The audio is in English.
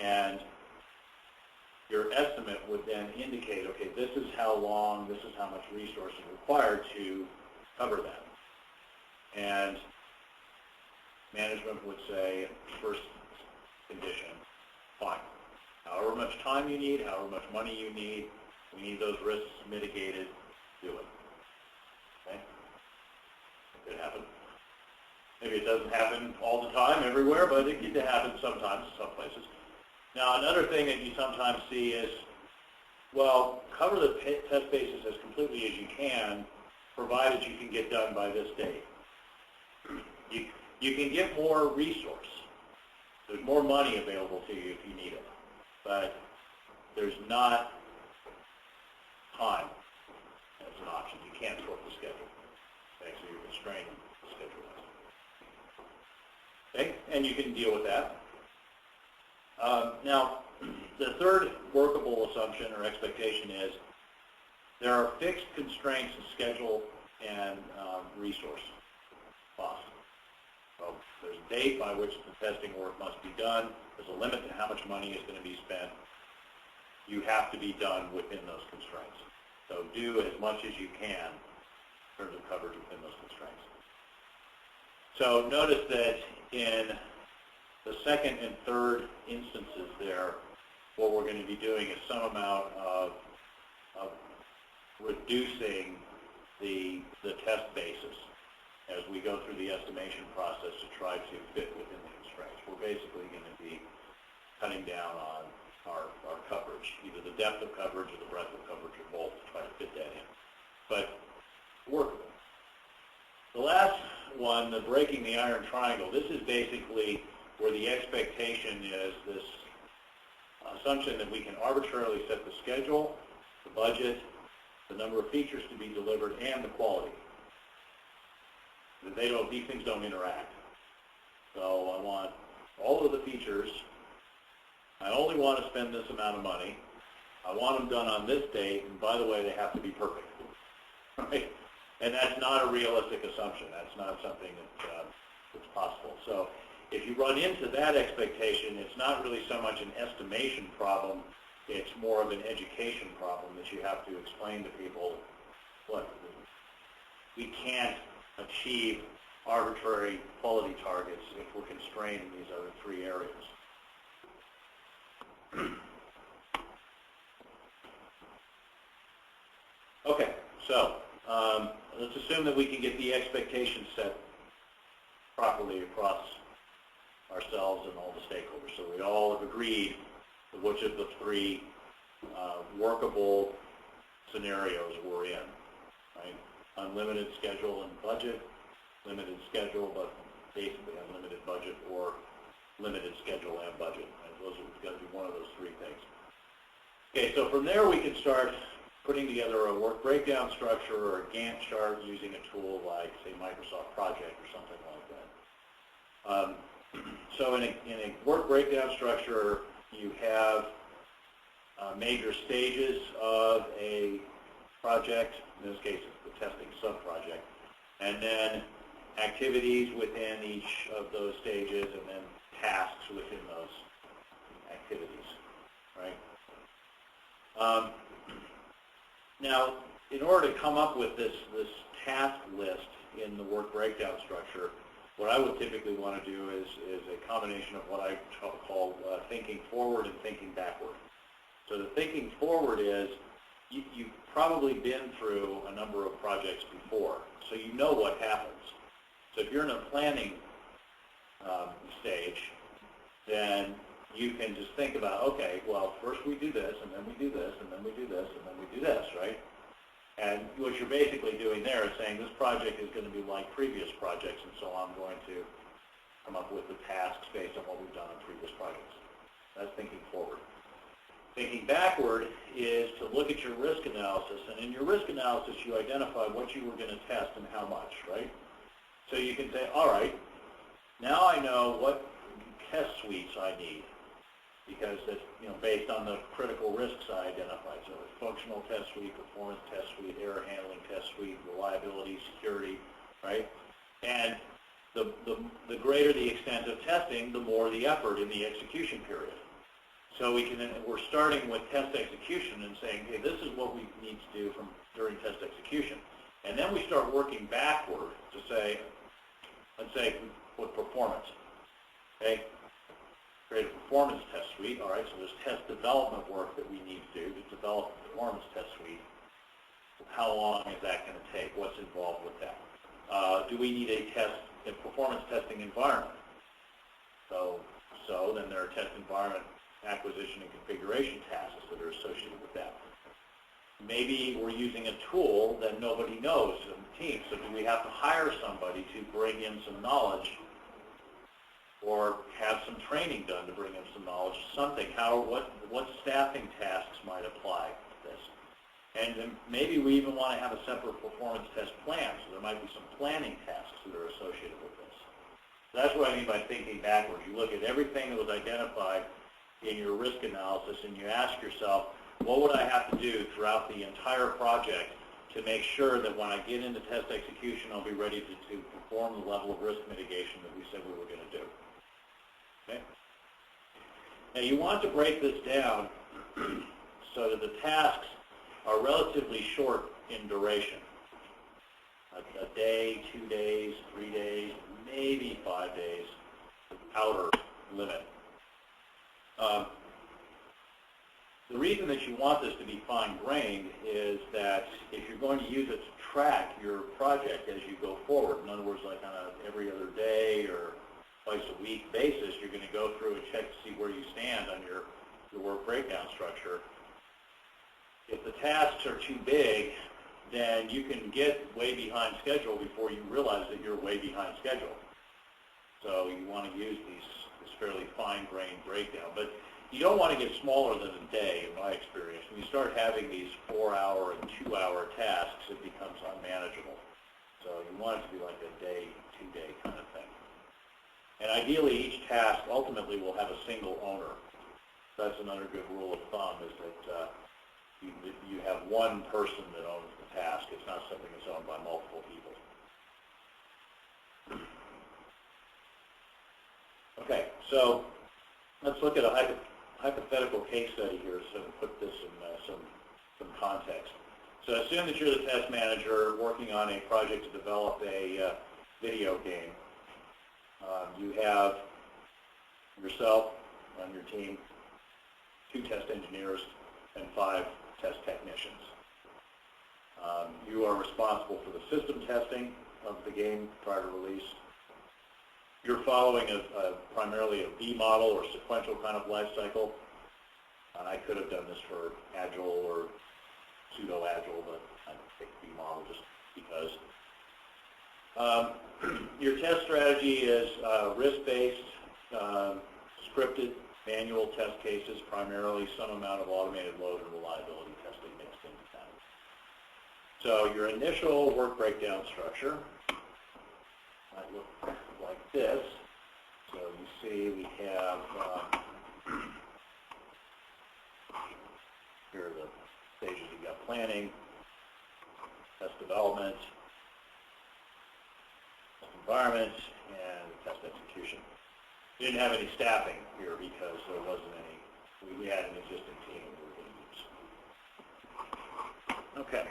And your estimate would then indicate, okay, this is how long, this is how much resources required to cover that. And management would say, first condition, fine. However much time you need, however much money you need, we need those risks mitigated, do it. Okay? It could happen. Maybe it doesn't happen all the time everywhere, but it can happen sometimes in some places. Now, another thing that you sometimes see is, well, cover the test basis as completely as you can, provided you can get done by this date. You can get more resource. There's more money available to you if you need it. But there's not time as an option. You can't sort the schedule. Okay, so you're constrained the schedule. Okay, and you can deal with that. Now, the third workable assumption or expectation is there are fixed constraints in schedule and resource costs. So there's a date by which the testing work must be done. There's a limit to how much money is going to be spent. You have to be done within those constraints. So do as much as you can in terms of coverage within those constraints. So notice that in the second and third instances there, what we're going to be doing is some amount of reducing the test basis as we go through the estimation process to try to fit within the constraints. We're basically going to be cutting down on our coverage, either the depth of coverage or the breadth of coverage or both, to try to fit that in. But workable. The last one, the breaking the iron triangle, this is basically where the expectation is this assumption that we can arbitrarily set the schedule, the budget, the number of features to be delivered, and the quality. That these things don't interact. So I want all of the features. I only want to spend this amount of money. I want them done on this date, and by the way, they have to be perfect. Right? And that's not a realistic assumption. That's not something that's possible. So if you run into that expectation, it's not really so much an estimation problem. It's more of an education problem that you have to explain to people, look, we can't achieve arbitrary quality targets if we're constrained in these other three areas. Okay, so let's assume that we can get the expectations set properly across ourselves and all the stakeholders. So we all have agreed to which of the three workable scenarios we're in, right? Unlimited schedule and budget, limited schedule but basically unlimited budget, or limited schedule and budget. And those are going to be one of those three things. Okay, so from there we can start putting together a work breakdown structure or a Gantt chart using a tool like, say, Microsoft Project or something like that. So in a work breakdown structure, you have major stages of a project. In this case, it's the testing sub-project. And then activities within each of those stages, and then tasks within those activities, right? Now, in order to come up with this task list in the work breakdown structure, what I would typically want to do is a combination of what I call thinking forward and thinking backward. So the thinking forward is you've probably been through a number of projects before, so you know what happens. So if you're in a planning stage, then you can just think about, okay, well, first we do this, and then we do this, and then we do this, and then we do this, right? And what you're basically doing there is saying this project is going to be like previous projects, and so I'm going to come up with the tasks based on what we've done on previous projects. That's thinking forward. Thinking backward is to look at your risk analysis, and in your risk analysis you identify what you were going to test and how much, right? So you can say, all right, now I know what test suites I need, because it's, based on the critical risks I identified. So it's functional test suite, performance test suite, error handling test suite, reliability, security, right? And the greater the extent of testing, the more the effort in the execution period. So we're starting with test execution and saying, hey, this is what we need to do during test execution. And then we start working backward to say, let's say with performance. Okay? Create a performance test suite. All right, so there's test development work that we need to do to develop a performance test suite. How long is that going to take? What's involved with that? Do we need a performance testing environment? So then there are test environment acquisition and configuration tasks that are associated with that. Maybe we're using a tool that nobody knows in the team. So do we have to hire somebody to bring in some knowledge or have some training done to bring in some knowledge? Something. What staffing tasks might apply to this? And then maybe we even want to have a separate performance test plan, so there might be some planning tasks that are associated with this. So that's what I mean by thinking backwards. You look at everything that was identified in your risk analysis and you ask yourself, what would I have to do throughout the entire project to make sure that when I get into test execution, I'll be ready to perform the level of risk mitigation that we said we were going to do. Okay? Now you want to break this down so that the tasks are relatively short in duration. A day, 2 days, 3 days, maybe 5 days, outer limit. The reason that you want this to be fine-grained is that if you're going to use it to track your project as you go forward, in other words, like on a every other day or twice a week basis, you're going to go through and check to see where you stand on your work breakdown structure. If the tasks are too big, then you can get way behind schedule before you realize that you're way behind schedule. So you want to use this fairly fine-grained breakdown. But you don't want to get smaller than a day, in my experience. When you start having these 4-hour and 2-hour tasks, it becomes unmanageable. So you want it to be like a day, 2-day kind of thing. And ideally, each task ultimately will have a single owner. That's another good rule of thumb, is that you have one person that owns the task. It's not something that's owned by multiple people. Okay, so let's look at a hypothetical case study here so to put this in some context. So assume that you're the test manager working on a project to develop a video game. You have yourself on your team, 2 test engineers, and 5 test technicians. You are responsible for the system testing of the game prior to release. You're following primarily a V model or sequential kind of life cycle. I could have done this for Agile or pseudo-Agile, but I picked V model just because. Your test strategy is risk-based, scripted, manual test cases, primarily some amount of automated load and reliability testing mixed into that. So your initial work breakdown structure might look like this. So you see we have, here are the stages. You've got planning, test development, test environment, and test execution. We didn't have any staffing here because there wasn't any, we had an existing team we were going to use. Okay.